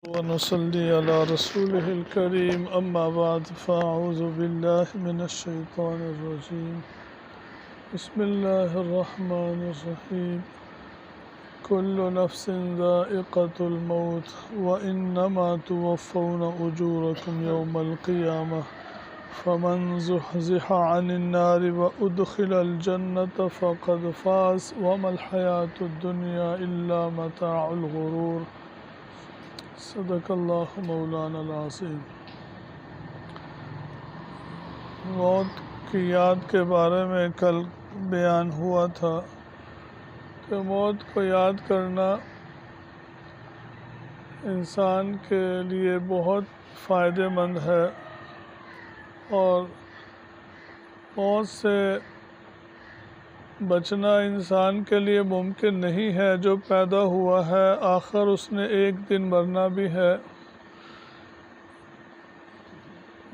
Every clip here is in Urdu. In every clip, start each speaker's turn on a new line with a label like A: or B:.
A: ونصلي على رسوله الكريم أما بعد فأعوذ بالله من الشيطان الرجيم بسم الله الرحمن الرحيم كل نفس ذائقة الموت وإنما توفون أجوركم يوم القيامة فمن زحزح عن النار وأدخل الجنة فقد فاز وما الحياة الدنيا إلا متاع الغرور صدق اللہ مولانا العظیم۔ موت کی یاد کے بارے میں کل بیان ہوا تھا کہ موت کو یاد کرنا انسان کے لیے بہت فائدہ مند ہے، اور موت سے بچنا انسان کے لیے ممکن نہیں ہے۔ جو پیدا ہوا ہے آخر اس نے ایک دن مرنا بھی ہے۔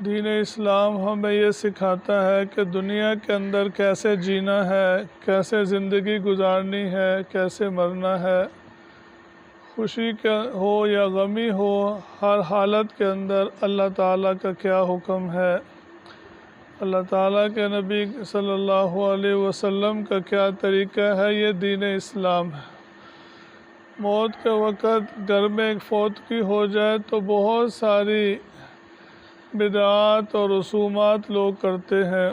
A: دین اسلام ہمیں یہ سکھاتا ہے کہ دنیا کے اندر کیسے جینا ہے، کیسے زندگی گزارنی ہے، کیسے مرنا ہے۔ خوشی ہو یا غمی ہو، ہر حالت کے اندر اللہ تعالیٰ کا کیا حکم ہے، اللہ تعالیٰ کے نبی صلی اللہ علیہ وسلم کا کیا طریقہ ہے، یہ دین اسلام ہے۔ موت کے وقت گھر میں ایک فوتگی ہو جائے تو بہت ساری بدعات اور رسومات لوگ کرتے ہیں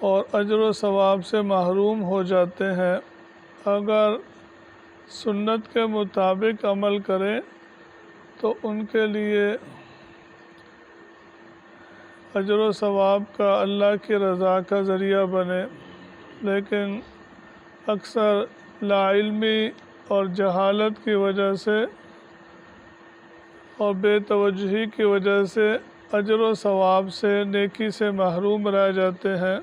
A: اور اجر و ثواب سے محروم ہو جاتے ہیں۔ اگر سنت کے مطابق عمل کریں تو ان کے لیے اجر و ثواب کا اللہ کی رضا کا ذریعہ بنے، لیکن اکثر لا علمی اور جہالت کی وجہ سے اور بے توجہی کی وجہ سے اجر و ثواب سے، نیکی سے محروم رہ جاتے ہیں۔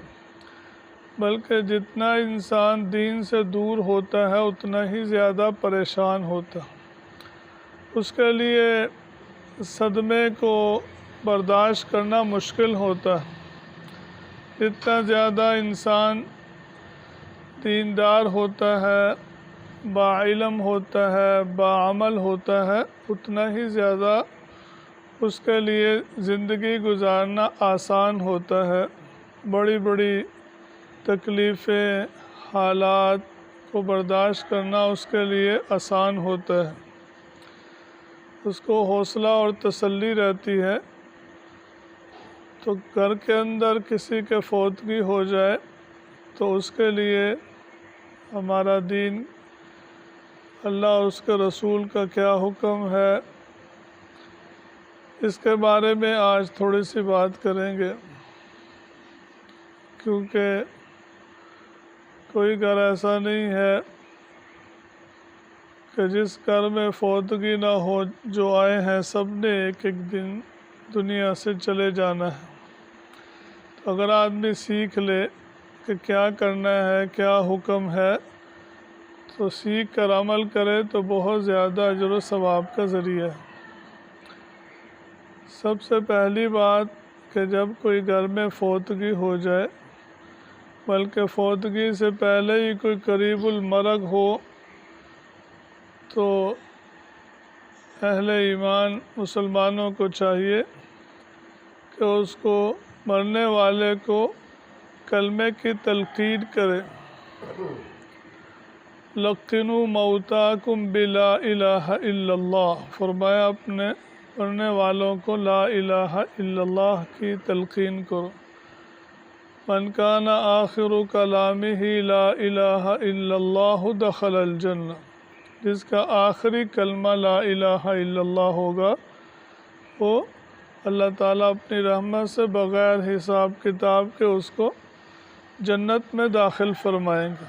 A: بلکہ جتنا انسان دین سے دور ہوتا ہے اتنا ہی زیادہ پریشان ہوتا، اس کے لیے صدمے کو برداشت کرنا مشکل ہوتا۔ جتنا زیادہ انسان دیندار ہوتا ہے، باعلم ہوتا ہے، باعمل ہوتا ہے، اتنا ہی زیادہ اس کے لیے زندگی گزارنا آسان ہوتا ہے۔ بڑی بڑی تکلیفیں، حالات کو برداشت کرنا اس کے لیے آسان ہوتا ہے، اس کو حوصلہ اور تسلی رہتی ہے۔ تو گھر کے اندر کسی کے فوتگی ہو جائے تو اس کے لیے ہمارا دین، اللہ اور اس کے رسول کا کیا حکم ہے، اس کے بارے میں آج تھوڑی سی بات کریں گے، کیونکہ کوئی گھر ایسا نہیں ہے کہ جس گھر میں فوتگی نہ ہو۔ جو آئے ہیں سب نے ایک ایک دن دنیا سے چلے جانا ہے۔ تو اگر آدمی سیکھ لے کہ کیا کرنا ہے، کیا حکم ہے، تو سیکھ کر عمل کرے تو بہت زیادہ اجر و ثواب کا ذریعہ ہے۔ سب سے پہلی بات کہ جب کوئی گھر میں فوتگی ہو جائے، بلکہ فوتگی سے پہلے ہی کوئی قریب المرگ ہو، تو اہل ایمان مسلمانوں کو چاہیے کہ اس کو، مرنے والے کو کلمے کی تلقین کرے۔ لقنوا موتاکم بلا الہ الا اللہ، فرمایا اپنے مرنے والوں کو لا الہ الا اللہ کی تلقین کرو۔ من کان آخر کلامہ لا الہ الا اللہ دخل الجنہ، جس کا آخری کلمہ لا الہ الا اللہ ہوگا وہ اللہ تعالیٰ اپنی رحمت سے بغیر حساب کتاب کے اس کو جنت میں داخل فرمائیں گے۔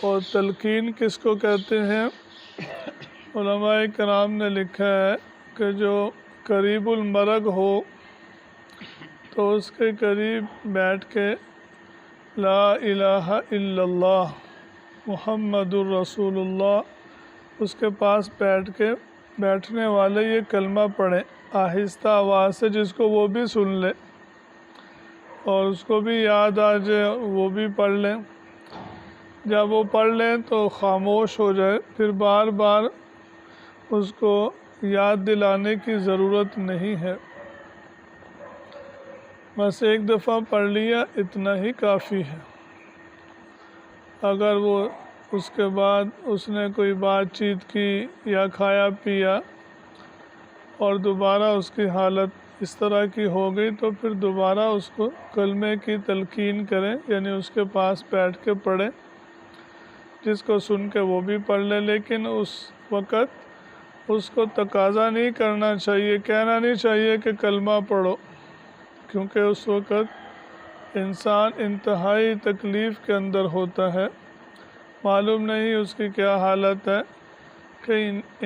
A: اور تلقین کس کو کہتے ہیں؟ علماء کرام نے لکھا ہے کہ جو قریب المرگ ہو تو اس کے قریب بیٹھ کے لا الہ الا اللہ محمد الرسول اللہ، اس کے پاس بیٹھ کے بیٹھنے والے یہ کلمہ پڑھیں آہستہ آواز سے، جس کو وہ بھی سن لے اور اس کو بھی یاد آ جائے وہ بھی پڑھ لیں۔ جب وہ پڑھ لیں تو خاموش ہو جائے، پھر بار بار اس کو یاد دلانے کی ضرورت نہیں ہے، بس ایک دفعہ پڑھ لیا اتنا ہی کافی ہے۔ اگر وہ اس کے بعد اس نے کوئی بات چیت کی یا کھایا پیا اور دوبارہ اس کی حالت اس طرح کی ہو گئی تو پھر دوبارہ اس کو کلمے کی تلقین کریں، یعنی اس کے پاس بیٹھ کے پڑھیں، جس کو سن کے وہ بھی پڑھ لے، لیکن اس وقت اس کو تقاضا نہیں کرنا چاہیے، کہنا نہیں چاہیے کہ کلمہ پڑھو، کیونکہ اس وقت انسان انتہائی تکلیف کے اندر ہوتا ہے، معلوم نہیں اس کی کیا حالت ہے، کہ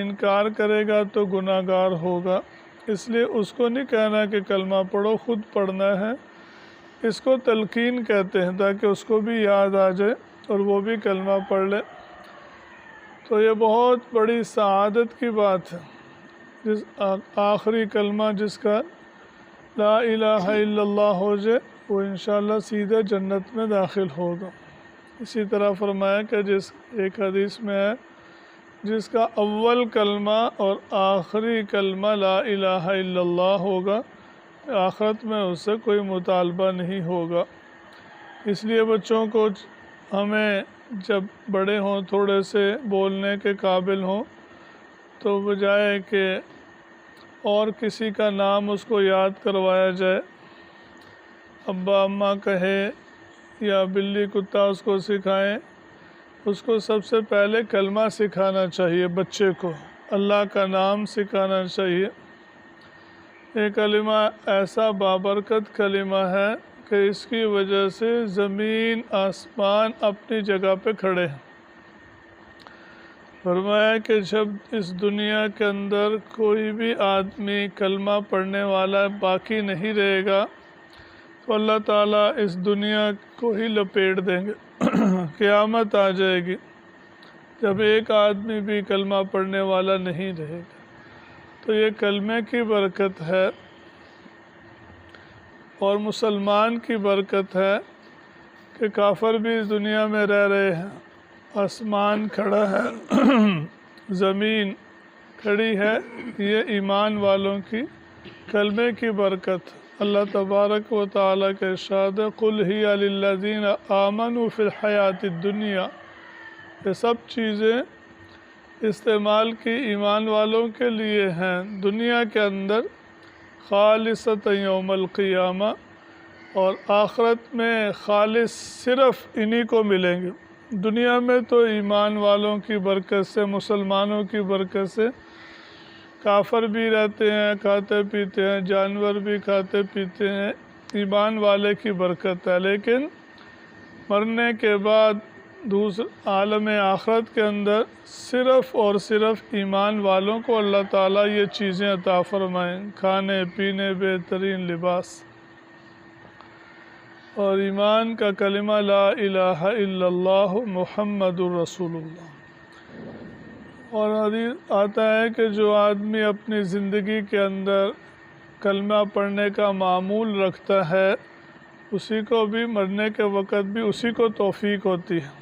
A: انکار کرے گا تو گناہ گار ہوگا، اس لیے اس کو نہیں کہنا کہ کلمہ پڑھو، خود پڑھنا ہے۔ اس کو تلقین کہتے ہیں، تاکہ اس کو بھی یاد آ جائے اور وہ بھی کلمہ پڑھ لے۔ تو یہ بہت بڑی سعادت کی بات ہے، جس آخری کلمہ جس کا لا الہ الا اللہ ہو جائے وہ انشاءاللہ سیدھے جنت میں داخل ہوگا۔ اسی طرح فرمایا کہ جس ایک حدیث میں ہے، جس کا اول کلمہ اور آخری کلمہ لا الہ الا اللہ ہوگا، آخرت میں اس سے کوئی مطالبہ نہیں ہوگا۔ اس لیے بچوں کو ہمیں جب بڑے ہوں، تھوڑے سے بولنے کے قابل ہوں، تو بجائے کہ اور کسی کا نام اس کو یاد کروایا جائے، ابا اماں کہے یا بلی کتا اس کو سکھائیں، اس کو سب سے پہلے کلمہ سکھانا چاہیے، بچے کو اللہ کا نام سکھانا چاہیے۔ یہ کلمہ ایسا بابرکت کلمہ ہے کہ اس کی وجہ سے زمین آسمان اپنی جگہ پہ کھڑے ہیں۔ فرمایا کہ جب اس دنیا کے اندر کوئی بھی آدمی کلمہ پڑھنے والا باقی نہیں رہے گا تو اللہ تعالیٰ اس دنیا کو ہی لپیٹ دیں گے، قیامت آ جائے گی جب ایک آدمی بھی کلمہ پڑھنے والا نہیں رہے گا۔ تو یہ کلمے کی برکت ہے اور مسلمان کی برکت ہے کہ کافر بھی اس دنیا میں رہ رہے ہیں، آسمان کھڑا ہے، زمین کھڑی ہے، یہ ایمان والوں کی کلمے کی برکت۔ اللہ تبارک و تعالیٰ کے ارشاد ہے، قُلْ هِيَ لِلَّذِينَ آمَنُوا فِي الْحَيَاةِ الدُّنْيَا، یہ سب چیزیں استعمال کی ایمان والوں کے لیے ہیں دنیا کے اندر، خالصۃ یوم القیامہ، اور آخرت میں خالص صرف انہی کو ملیں گے۔ دنیا میں تو ایمان والوں کی برکت سے، مسلمانوں کی برکت سے کافر بھی رہتے ہیں، کھاتے پیتے ہیں، جانور بھی کھاتے پیتے ہیں، ایمان والے کی برکت ہے، لیکن مرنے کے بعد عالم آخرت کے اندر صرف اور صرف ایمان والوں کو اللہ تعالیٰ یہ چیزیں عطا فرمائیں، کھانے پینے، بہترین لباس، اور ایمان کا کلمہ لا الہ الا اللہ محمد الرسول اللہ۔ اور حدیث آتا ہے کہ جو آدمی اپنی زندگی کے اندر کلمہ پڑھنے کا معمول رکھتا ہے، اسی کو بھی مرنے کے وقت بھی اسی کو توفیق ہوتی ہے۔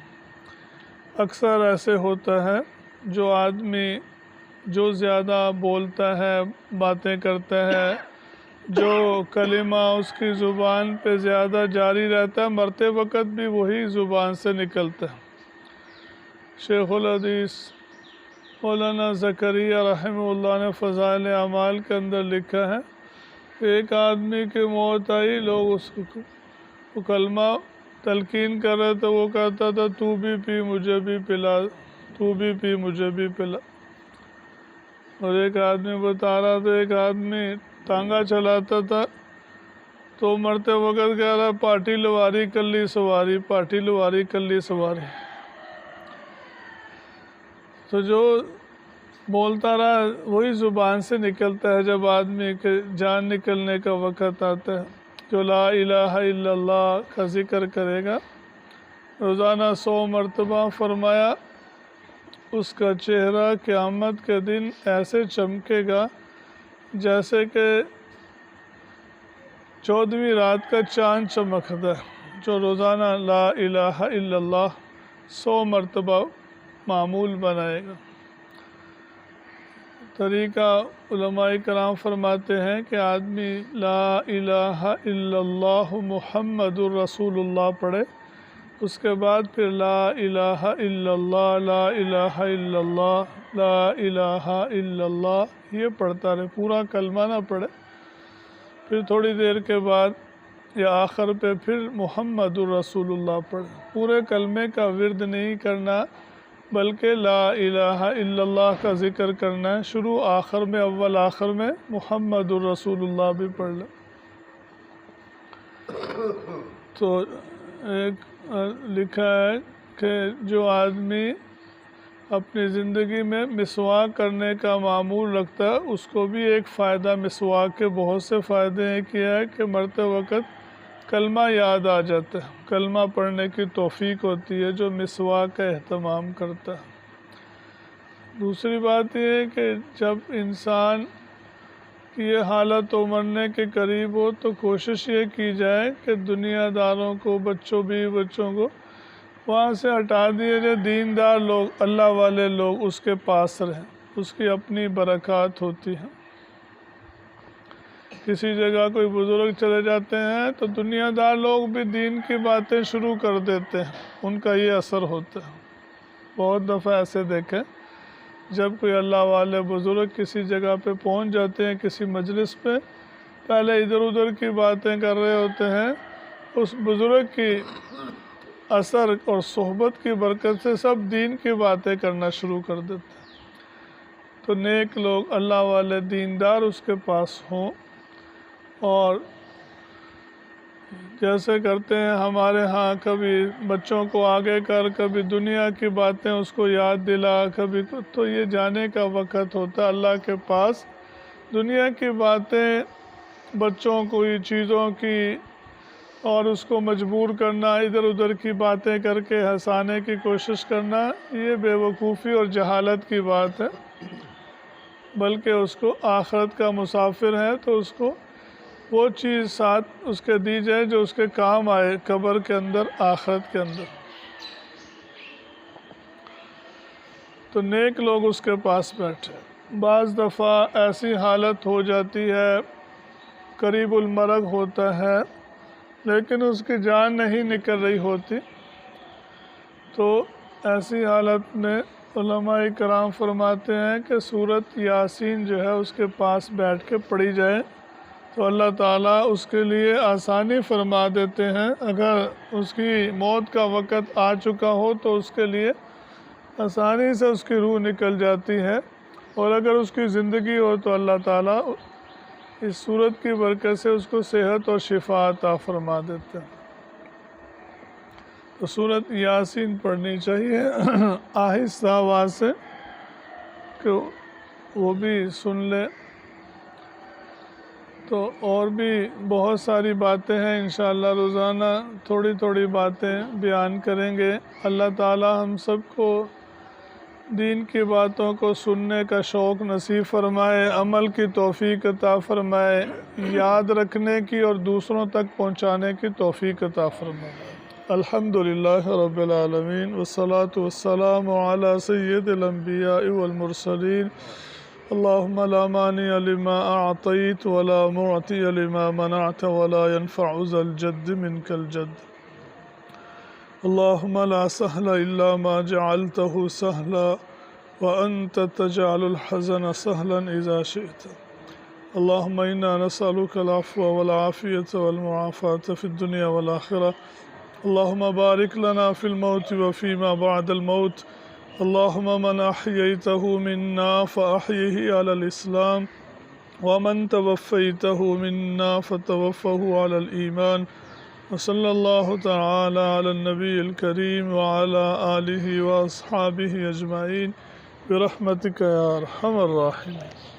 A: اکثر ایسے ہوتا ہے جو آدمی جو زیادہ بولتا ہے، باتیں کرتا ہے، جو کلمہ اس کی زبان پہ زیادہ جاری رہتا ہے، مرتے وقت بھی وہی زبان سے نکلتا ہے۔ شیخ الحدیث مولانا زکریا رحمہ اللہ نے فضائل اعمال کے اندر لکھا ہے کہ ایک آدمی کی موت آئی، لوگ اس کو کلمہ تلقین کر رہے تھے، وہ کہتا تھا تو بھی پی مجھے بھی پلا، تو بھی پی مجھے بھی پلا۔ اور ایک آدمی بتا رہا تھا، ایک آدمی ٹانگا چلاتا تھا تو مرتے وقت کہہ رہا پاٹی لواری کلی سواری، پاٹی لواری کلی سواری۔ تو جو بولتا رہا وہی زبان سے نکلتا ہے جب آدمی کے جان نکلنے کا وقت آتا ہے۔ جو لا الہ الا اللہ کا ذکر کرے گا روزانہ 100 مرتبہ، فرمایا اس کا چہرہ قیامت کے دن ایسے چمکے گا جیسے کہ 14ویں رات کا چاند چمکتا ہے۔ جو روزانہ لا الہ الا اللہ 100 مرتبہ معمول بنائے گا۔ طریقہ علماء کرام فرماتے ہیں کہ آدمی لا الہ الا اللہ محمد الرسول اللہ پڑھے، اس کے بعد پھر لا الہ الا اللہ لا الہ الا اللہ لا الہ الا اللہ یہ پڑھتا رہے، پورا کلمہ نہ پڑھے۔ پھر تھوڑی دیر کے بعد یا آخر پہ پھر محمد الرسول اللہ پڑھے۔ پورے کلمے کا ورد نہیں کرنا بلکہ لا الہ الا اللہ کا ذکر کرنا ہے، شروع آخر میں اول آخر میں محمد الرسول اللہ بھی پڑھ لیں۔ تو ایک لکھا ہے کہ جو آدمی اپنی زندگی میں مسواک کرنے کا معمول رکھتا ہے اس کو بھی ایک فائدہ مسواک کے بہت سے فائدے ہیں کیا ہے کہ مرتے وقت کلمہ یاد آ جاتا ہے، کلمہ پڑھنے کی توفیق ہوتی ہے جو مسواک کا اہتمام کرتا ہے۔ دوسری بات یہ ہے کہ جب انسان کی یہ حالت ہو مرنے کے قریب ہو تو کوشش یہ کی جائے کہ دنیا داروں کو بیوی بچوں کو وہاں سے ہٹا دیے جائے، دیندار لوگ اللہ والے لوگ اس کے پاس رہیں، اس کی اپنی برکات ہوتی ہیں۔ کسی جگہ کوئی بزرگ چلے جاتے ہیں تو دنیا دار لوگ بھی دین کی باتیں شروع کر دیتے ہیں، ان کا یہ اثر ہوتا ہے۔ بہت دفعہ ایسے دیکھیں جب کوئی اللہ والے بزرگ کسی جگہ پہ پہنچ جاتے ہیں کسی مجلس پہ، پہلے ادھر ادھر کی باتیں کر رہے ہوتے ہیں، اس بزرگ کی اثر اور صحبت کی برکت سے سب دین کی باتیں کرنا شروع کر دیتے ہیں۔ تو نیک لوگ اللہ والے دیندار اس کے پاس ہوں، اور جیسے کرتے ہیں ہمارے ہاں کبھی بچوں کو آگے کر، کبھی دنیا کی باتیں اس کو یاد دلا، کبھی تو یہ جانے کا وقت ہوتا ہے اللہ کے پاس۔ دنیا کی باتیں بچوں کو چیزوں کی اور اس کو مجبور کرنا، ادھر ادھر کی باتیں کر کے ہنسانے کی کوشش کرنا، یہ بے وقوفی اور جہالت کی بات ہے، بلکہ اس کو آخرت کا مسافر ہے تو اس کو وہ چیز ساتھ اس کے دی جائے جو اس کے کام آئے قبر کے اندر آخرت کے اندر۔ تو نیک لوگ اس کے پاس بیٹھے۔ بعض دفعہ ایسی حالت ہو جاتی ہے، قریب المرگ ہوتا ہے لیکن اس کی جان نہیں نکل رہی ہوتی، تو ایسی حالت میں علماء کرام فرماتے ہیں کہ سورۃ یاسین جو ہے اس کے پاس بیٹھ کے پڑھی جائے تو اللہ تعالیٰ اس کے لیے آسانی فرما دیتے ہیں۔ اگر اس کی موت کا وقت آ چکا ہو تو اس کے لیے آسانی سے اس کی روح نکل جاتی ہے، اور اگر اس کی زندگی ہو تو اللہ تعالیٰ اس سورت کی برکت سے اس کو صحت اور شفا عطا فرما دیتے ہیں۔ تو سورۃ یاسین پڑھنی چاہیے آہستہ آواز سے کہ وہ بھی سن لے۔ تو اور بھی بہت ساری باتیں ہیں، انشاءاللہ روزانہ تھوڑی تھوڑی باتیں بیان کریں گے۔ اللہ تعالی ہم سب کو دین کی باتوں کو سننے کا شوق نصیب فرمائے، عمل کی توفیق عطا فرمائے، یاد رکھنے کی اور دوسروں تک پہنچانے کی توفیق عطا فرمائے۔ الحمدللہ رب العالمین والصلاة والسلام علی سید الانبیاء والمرسلین۔ اللہم لا مانع لما اعطیت ولا معطی لما منعت ولا ينفع ذا الجد منک الجد۔ اللہم لا سہل الا ما جعلته سہلا وانت تجعل الحزن سہلا اذا شئت۔ اللہم انا نسألک العفو والعافیة والمعافاة في الدنيا والآخرة۔ اللہم بارک لنا في الموت وفيما بعد الموت۔ اللہم من احییته منا فاحیه على الاسلام ومن توفیته منا فتوفه على الایمان۔ وصلی اللہ تعالی علی النبی الکریم وعلی آلہ واصحابہ اجمعین برحمتک یا ارحم الراحمین۔